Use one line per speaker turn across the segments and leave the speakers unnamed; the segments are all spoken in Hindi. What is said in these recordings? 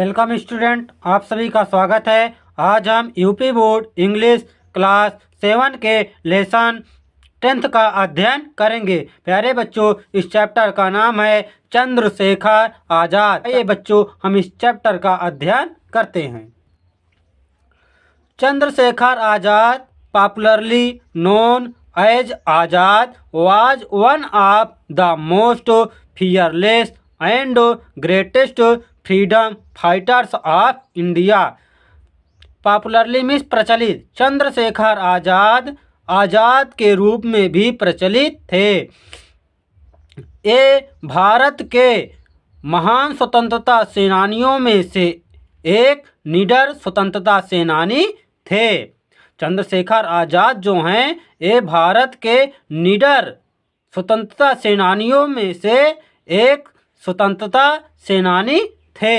वेलकम स्टूडेंट, आप सभी का स्वागत है। आज हम यूपी बोर्ड इंग्लिश क्लास 7 के लेसन 10th का अध्ययन करेंगे। प्यारे बच्चों, इस चैप्टर का नाम है चंद्रशेखर आजाद। ये बच्चों, हम इस चैप्टर का अध्ययन करते हैं। Chandrashekhar Azad, popularly known as Azad, was one of the most fearless and greatest freedom fighters of India. Popularly means प्रचलित। चंद्रशेखर आजाद आजाद के रूप में भी प्रचलित थे। ये भारत के महान स्वतंत्रता सेनानियों में से एक निडर स्वतंत्रता सेनानी थे। चंद्रशेखर आजाद जो हैं, ये भारत के निडर स्वतंत्रता सेनानियों में से एक स्वतंत्रता सेनानी थे।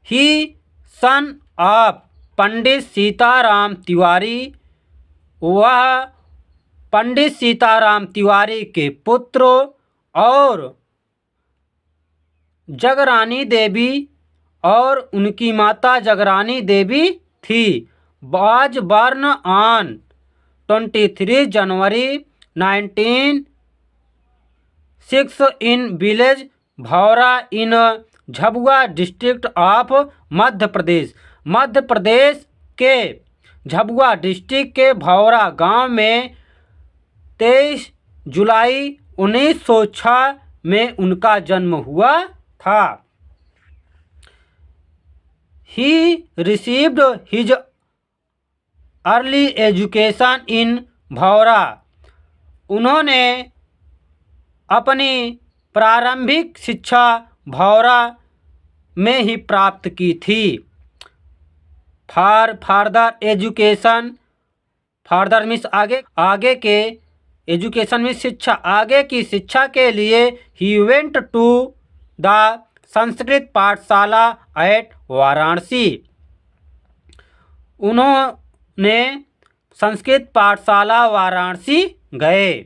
ही सन ऑफ पंडित सीताराम तिवारी, वह पंडित सीताराम तिवारी के पुत्र और जगरानी देवी और उनकी माता जगरानी देवी थी। Was born on 23 January 1906 in village भौरा इन झाबुआ डिस्ट्रिक्ट ऑफ मध्य प्रदेश। मध्य प्रदेश के झाबुआ डिस्ट्रिक्ट के भौरा गांव में 23 जुलाई 1906 में उनका जन्म हुआ था। He received his early education in भौरा। उन्होंने अपनी प्रारंभिक शिक्षा भौरा में ही प्राप्त की थी। For further education, further means आगे के, एजुकेशन में शिक्षा, आगे की शिक्षा के लिए he went to the Sanskrit pathshala at Varanasi. उन्होंने संस्कृत पाठशाला वाराणसी गए।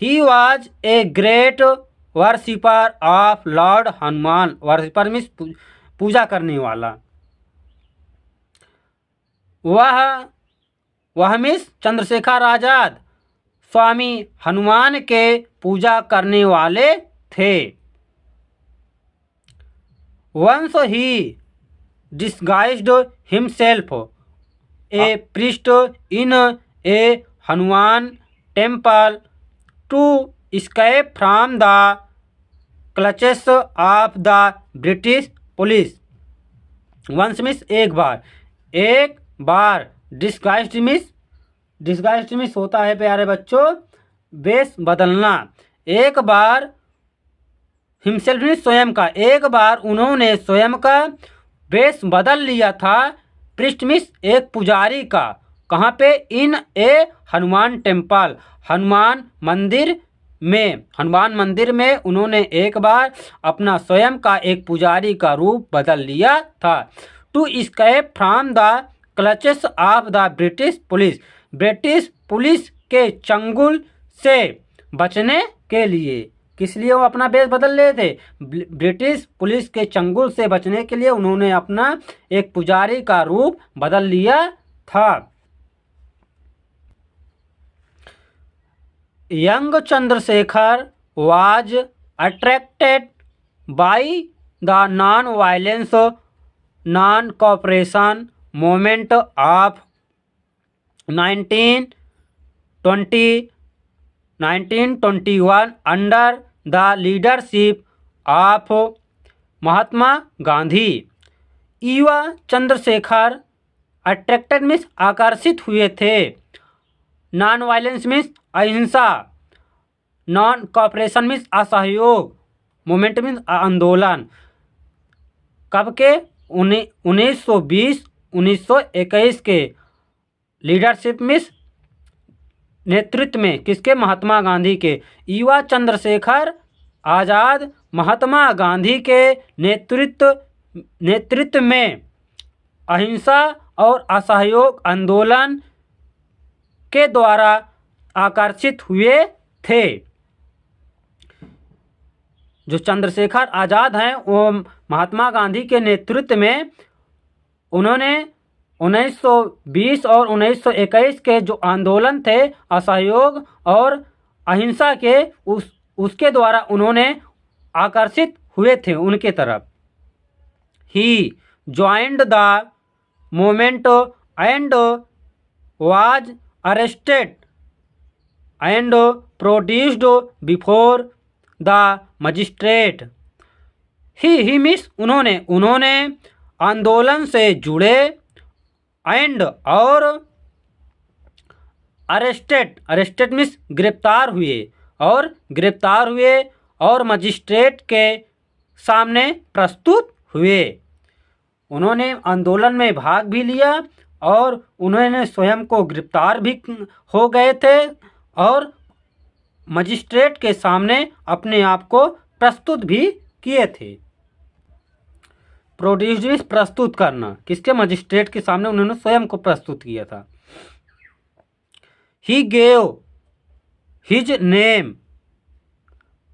He was a great worshipper of lord Hanuman. Worshipper means पूजा करने वाला। वह मीन्स चंद्रशेखर आजाद स्वामी हनुमान के पूजा करने वाले थे। Once he disguised himself a priest in a Hanuman temple to escape from the clutches of the British police। Once means एक बार disguised means होता है प्यारे बच्चों वेश बदलना। एक बार himself means स्वयं का, एक बार उन्होंने स्वयं का वेश बदल लिया था। priest means एक पुजारी का। कहाँ पे? इन ए हनुमान टेम्पल, हनुमान मंदिर में उन्होंने एक बार अपना स्वयं का एक पुजारी का रूप बदल लिया था। To escape from the clutches of the British police, British police के चंगुल से बचने के लिए। किस लिए वो अपना वेश बदल रहे थे? ब्रिटिश पुलिस के चंगुल से बचने के लिए उन्होंने अपना एक पुजारी का रूप बदल लिया था। Young Chandrasekhar was attracted by the non-violence, non-cooperation movement of 1921 under the leadership of Mahatma Gandhi। युवा चंद्रशेखर अट्रैक्टेड मीन्स आकर्षित हुए थे। नॉन वायलेंस मीन्स अहिंसा, नॉन कॉपरेशन मीन्स असहयोग, मूवमेंट मीन्स आंदोलन। कब के? 1920-1921 के। लीडरशिप मीन्स नेतृत्व में, किसके? महात्मा गांधी के। युवा चंद्रशेखर आजाद महात्मा गांधी के नेतृत्व में अहिंसा और असहयोग आंदोलन के द्वारा आकर्षित हुए थे। जो चंद्रशेखर आज़ाद हैं वो महात्मा गांधी के नेतृत्व में उन्होंने 1920 और 1921 के जो आंदोलन थे असहयोग और अहिंसा के उसके द्वारा उन्होंने आकर्षित हुए थे उनके तरफ। He joined the movement and was arrested and produced before the magistrate. He means उन्होंने आंदोलन से जुड़े एंड और अरेस्टेड मीन्स गिरफ्तार हुए और मजिस्ट्रेट के सामने प्रस्तुत हुए। उन्होंने आंदोलन में भाग भी लिया और उन्होंने स्वयं को गिरफ्तार भी हो गए थे और मजिस्ट्रेट के सामने अपने आप को प्रस्तुत भी किए थे। प्रोड्यूस प्रस्तुत करना, किसके? मजिस्ट्रेट के सामने उन्होंने स्वयं को प्रस्तुत किया था। He gave his name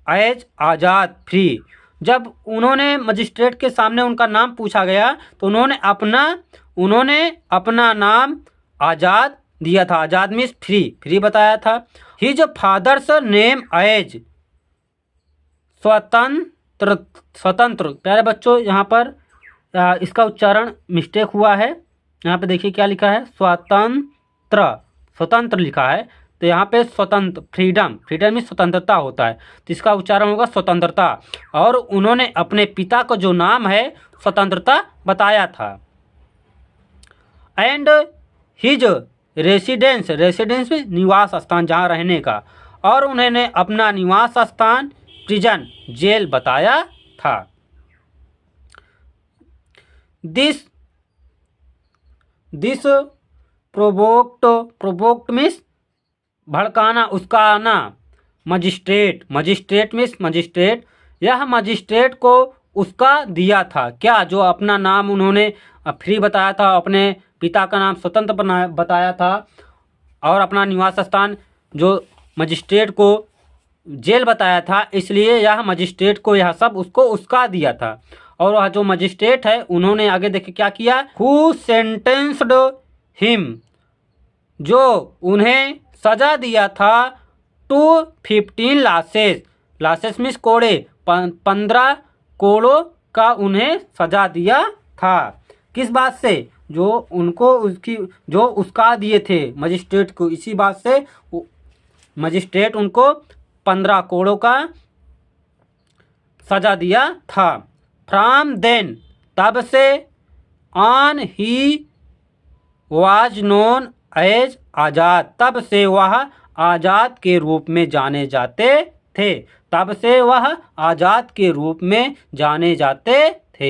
as Azad free. जब उन्होंने मजिस्ट्रेट के सामने उनका नाम पूछा गया तो उन्होंने अपना नाम आज़ाद दिया था। आज़ाद मीन्स फ्री बताया था। हिज फादर्स नेम एज स्वतंत्र। प्यारे बच्चों, यहाँ पर इसका उच्चारण मिस्टेक हुआ है। यहाँ पे देखिए क्या लिखा है, स्वतंत्र लिखा है, तो यहाँ पे स्वतंत्र, फ्रीडम में स्वतंत्रता होता है, तो इसका उच्चारण होगा स्वतंत्रता। और उन्होंने अपने पिता को जो नाम है स्वतंत्रता बताया था। एंड हिज रेसिडेंस में निवास स्थान, जहाँ रहने का, और उन्होंने अपना निवास स्थान प्रिजन जेल बताया था। दिस प्रोवोक्ड मीन्स भड़काना, उस्काना। मजिस्ट्रेट मीन्स मजिस्ट्रेट, यह मजिस्ट्रेट को उसका दिया था क्या? जो अपना नाम उन्होंने फ्री बताया था, अपने पिता का नाम स्वतंत्र बताया था, और अपना निवास स्थान जो मजिस्ट्रेट को जेल बताया था, इसलिए यह मजिस्ट्रेट को यह सब उसको उसका दिया था। और वह जो मजिस्ट्रेट है उन्होंने आगे देखिए क्या किया, हु सेंटेंस्ड हिम, जो उन्हें सजा दिया था, टू 15 लासेस मीन्स कोड़े, 15 कोड़ों का उन्हें सजा दिया था। किस बात से? जो उनको जो उसका दिए थे मजिस्ट्रेट को, इसी बात से मजिस्ट्रेट उनको 15 कोड़ों का सजा दिया था। फ्रॉम देन, तब से, on he was known as Azad, तब से वह आज़ाद के रूप में जाने जाते थे।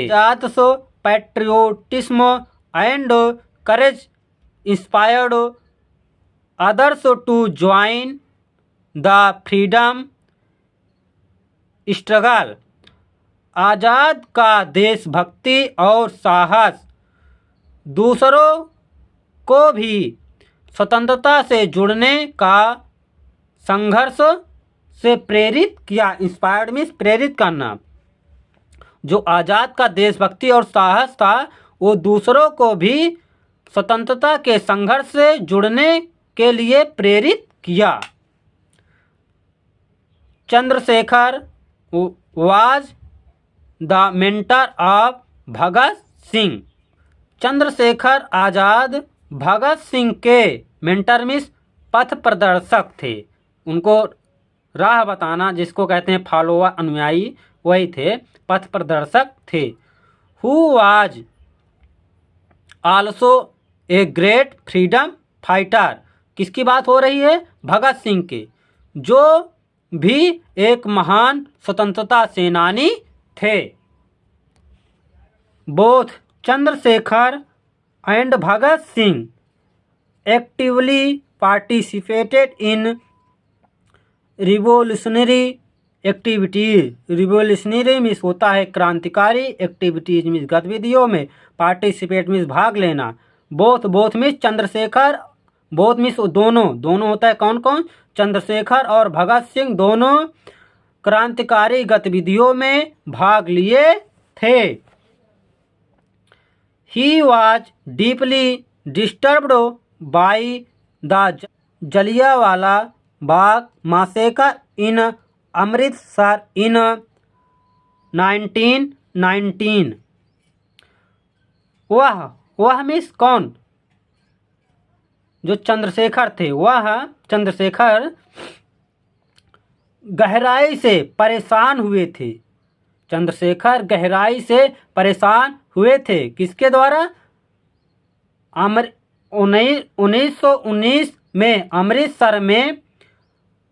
Azad so patriotism and courage inspired others to join the freedom struggle. Azad का देशभक्ति और साहस दूसरों को भी स्वतंत्रता से जुड़ने का संघर्ष से प्रेरित किया। इंस्पायर्ड मीन्स प्रेरित करना। जो आज़ाद का देशभक्ति और साहस था वो दूसरों को भी स्वतंत्रता के संघर्ष से जुड़ने के लिए प्रेरित किया। Chandrashekhar was the mentor of Bhagat Singh. Chandrashekhar Azad Bhagat Singh के मेंटर मीन्स पथ प्रदर्शक थे। उनको राह बताना, जिसको कहते हैं फॉलोअर, अनुयायी, वही थे, पथ प्रदर्शक थे। Who was also a great freedom fighter. किसकी बात हो रही है? भगत सिंह के, जो भी एक महान स्वतंत्रता सेनानी थे। Both Chandrashekhar and Bhagat Singh actively participated in revolutionary activities. Revolutionary means होता है क्रांतिकारी, एक्टिविटीज मीन्स गतिविधियों में, पार्टिसिपेट मीन्स भाग लेना। Both means Chandrashekhar, both means दोनों होता है। कौन कौन? चंद्रशेखर और भगत सिंह दोनों क्रांतिकारी गतिविधियों में भाग लिए थे। He was deeply disturbed by the Jallianwala Bagh massacre in Amritsar in 1919। वह मिस कौन? जो चंद्रशेखर थे, वह चंद्रशेखर गहराई से परेशान हुए थे। चंद्रशेखर गहराई से परेशान हुए थे किसके द्वारा? 1919 में अमृतसर में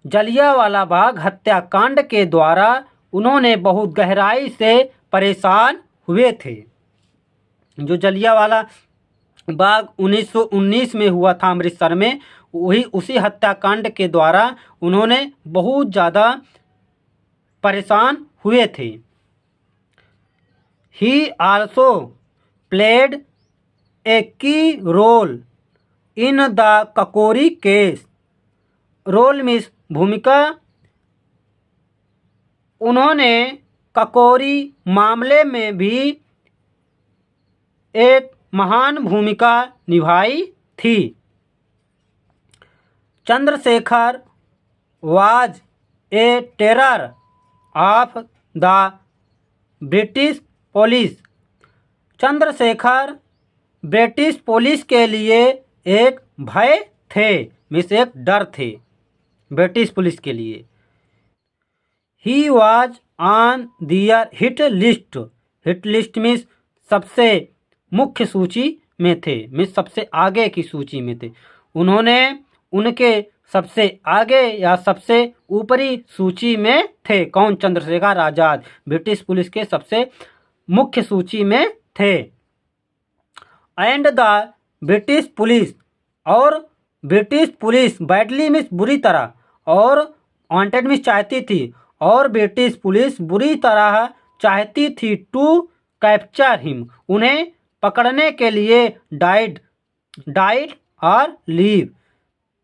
जलियांवाला बाग हत्याकांड के द्वारा उन्होंने बहुत गहराई से परेशान हुए थे। जो जलियांवाला बाग 1919 में हुआ था अमृतसर में, उसी हत्याकांड के द्वारा उन्होंने बहुत ज़्यादा परेशान हुए थे। He also played a key role in the Kakori case। Role means भूमिका। उन्होंने ककोरी मामले में भी एक महान भूमिका निभाई थी। Chandrashekhar was a terror of the British police. Chandrashekhar British police के लिए एक भय थे, मीन्स एक डर थे ब्रिटिश पुलिस के लिए। He was on their hit list। Hit list means सबसे मुख्य सूची में थे, मीन्स सबसे आगे की सूची में थे। उन्होंने उनके सबसे आगे या सबसे ऊपरी सूची में थे। कौन? चंद्रशेखर आज़ाद ब्रिटिश पुलिस के सबसे मुख्य सूची में थे। एंड द ब्रिटिश पुलिस, और ब्रिटिश पुलिस बैडली मीन्स बुरी तरह, और वांटेड मीन्स चाहती थी, और ब्रिटिश पुलिस बुरी तरह चाहती थी टू कैप्चर हिम, उन्हें पकड़ने के लिए। डाइड और लीव,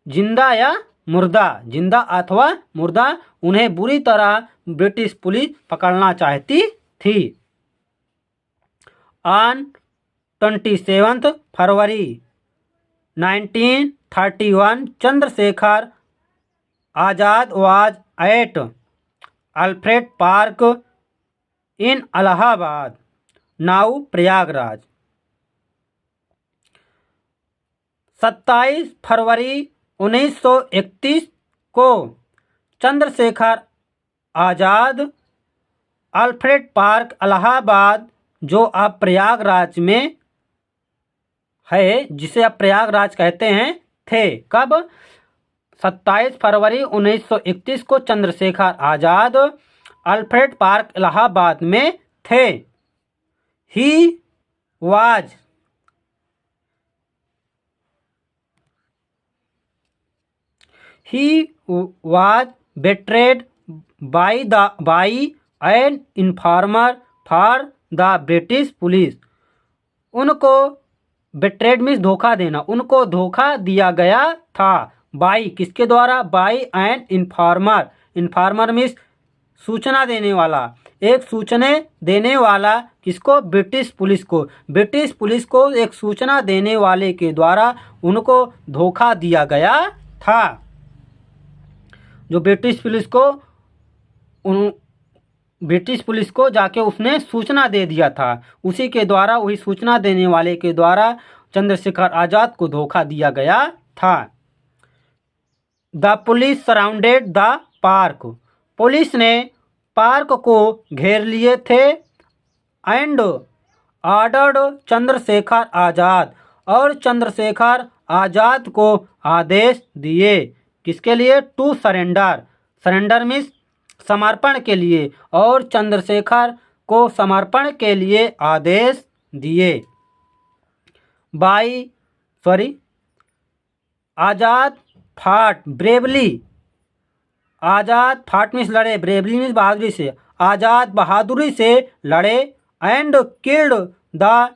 जिंदा या मुर्दा, जिंदा अथवा मुर्दा, उन्हें बुरी तरह ब्रिटिश पुलिस पकड़ना चाहती थी। On 27 February 1931 Chandrashekhar Azad was at Alfred park in Allahabad, now Prayagraj. 27 फरवरी 1931 को चंद्रशेखर आज़ाद अल्फ्रेड पार्क इलाहाबाद, जो अब प्रयागराज में है, जिसे अब प्रयागराज कहते हैं, थे। कब? 27 फरवरी 1931 को चंद्रशेखर आज़ाद अल्फ्रेड पार्क इलाहाबाद में थे। He was betrayed by an informer for the British police। उनको betrayed मीन्स धोखा देना, उनको धोखा दिया गया था। बाई किसके द्वारा? By an informer. Informer means सूचना देने वाला, एक सूचना देने वाला। किसको? ब्रिटिश पुलिस को। ब्रिटिश पुलिस को एक सूचना देने वाले के द्वारा उनको धोखा दिया गया था। जो ब्रिटिश पुलिस को जाके उसने सूचना दे दिया था, उसी के द्वारा, वही सूचना देने वाले के द्वारा चंद्रशेखर आज़ाद को धोखा दिया गया था। The police surrounded the park. Police ने पार्क को घेर लिए थे। एंड ऑर्डर्ड चंद्रशेखर आज़ाद, और चंद्रशेखर आज़ाद को आदेश दिए। किसके लिए? To surrender. सरेंडर मीन्स समर्पण के लिए, और चंद्रशेखर को समर्पण के लिए आदेश दिए। आज़ाद फाट ब्रेवली। आज़ाद फाट मीन्स लड़े, ब्रेवली मीन्स बहादुरी से। आज़ाद बहादुरी से लड़े। एंड किल्ड द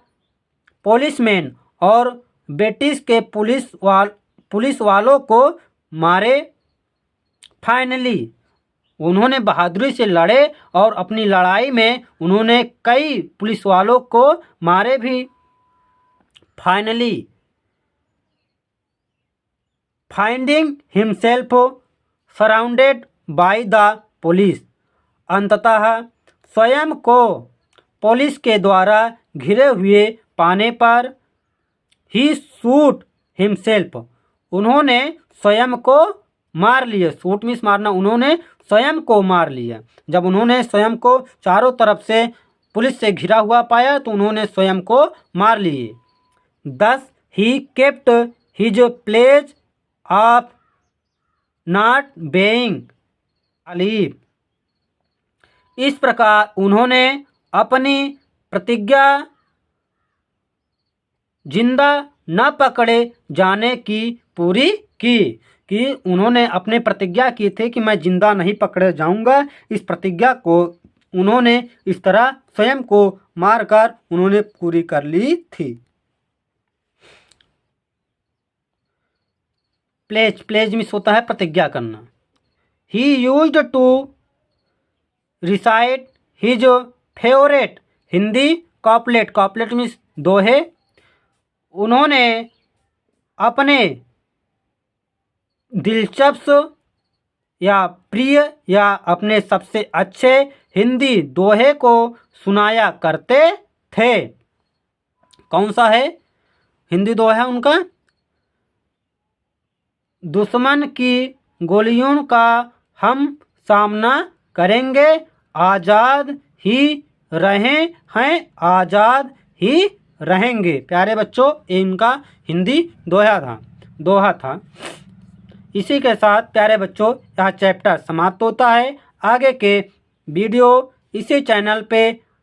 पुलिसमैन, और ब्रिटिश के पुलिस वालों को मारे। फाइनली उन्होंने बहादुरी से लड़े और अपनी लड़ाई में उन्होंने कई पुलिस वालों को मारे भी। Finally finding himself surrounded by the police, अंततः स्वयं को पुलिस के द्वारा घिरे हुए पाने पर ही शूट हिमसेल्फ, उन्होंने स्वयं को मार लिया। शूट मीन्स मारना, उन्होंने स्वयं को मार लिया। जब उन्होंने स्वयं को चारों तरफ से पुलिस से घिरा हुआ पाया तो उन्होंने स्वयं को मार लिए। Thus he kept his pledge of not being alive। इस प्रकार उन्होंने अपनी प्रतिज्ञा जिंदा न पकड़े जाने की पूरी की, कि उन्होंने अपने प्रतिज्ञा की थी कि मैं जिंदा नहीं पकड़े जाऊंगा। इस प्रतिज्ञा को उन्होंने इस तरह स्वयं को मारकर उन्होंने पूरी कर ली थी। प्लेज मीन्स होता है प्रतिज्ञा करना। He used to recite his favourite Hindi couplet, couplet means दोहे। उन्होंने अपने दिलचस्प या प्रिय या अपने सबसे अच्छे हिंदी दोहे को सुनाया करते थे। कौन सा है हिंदी दोहा उनका? दुश्मन की गोलियों का हम सामना करेंगे, आज़ाद ही रहे हैं, आज़ाद ही रहेंगे। प्यारे बच्चों, ये इनका हिंदी दोहा था। इसी के साथ प्यारे बच्चों यह चैप्टर समाप्त होता है। आगे के वीडियो इसी चैनल पे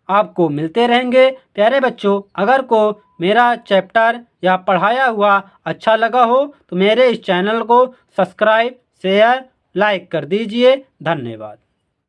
आपको मिलते रहेंगे। प्यारे बच्चों, अगर को मेरा चैप्टर या पढ़ाया हुआ अच्छा लगा हो तो मेरे इस चैनल को सब्सक्राइब, शेयर, लाइक कर दीजिए। धन्यवाद।